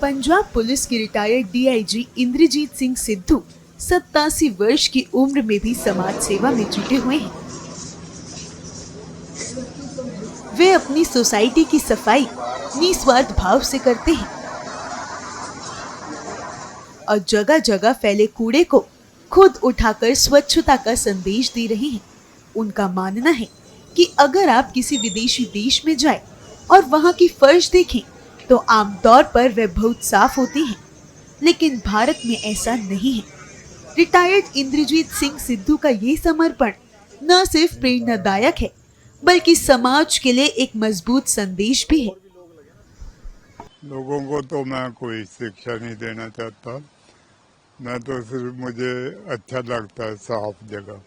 Punjab police के retired DIG Indrajit Singh Sidhu 87 वर्ष की उम्र में भी समाज सेवा में जुटे हुए हैं। वे अपनी सोसाइटी की सफाई निस्वार्थ भाव से करते हैं और जगह जगह फैले कूड़े को खुद उठाकर स्वच्छता का संदेश दे रहे हैं। उनका मानना है कि अगर आप किसी विदेशी देश में जाएं और वहां की फर्श देखें तो आमतौर पर वे बहुत साफ होती हैं, लेकिन भारत में ऐसा नहीं है। रिटायर्ड इंद्रजीत सिंह सिद्धू का ये समर्पण न सिर्फ प्रेरणादायक है बल्कि समाज के लिए एक मजबूत संदेश भी है। लोगों को तो मैं कोई शिक्षा नहीं देना चाहता, मैं तो सिर्फ मुझे अच्छा लगता है साफ जगह,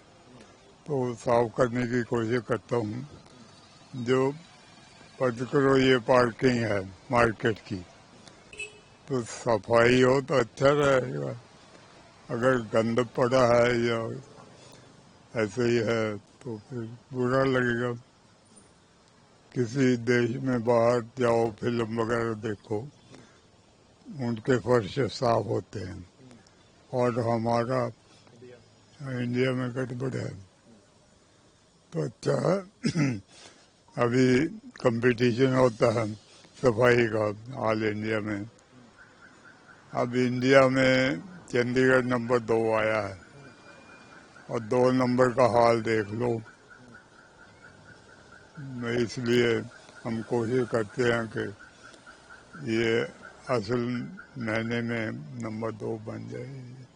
तो साफ करने की कोशिश करता हूँ। जो पर्टिकुलर ये पार्किंग है मार्केट की, तो सफाई हो तो अच्छा रहेगा। अगर गंद पड़ा है या ऐसे ही है तो फिर बुरा लगेगा। किसी देश में बाहर जाओ, फिल्म वगैरह देखो, उनके फर्श साफ होते हैं और हमारा इंडिया में गड़बड़ है। तो अच्छा है अभी कंपटीशन होता है सफाई का ऑल इंडिया में। अब इंडिया में चंडीगढ़ नंबर 2 आया है और 2 नंबर का हाल देख लो। इसलिए हम कोशिश करते हैं कि ये असल महीने में नंबर 2 बन जाए।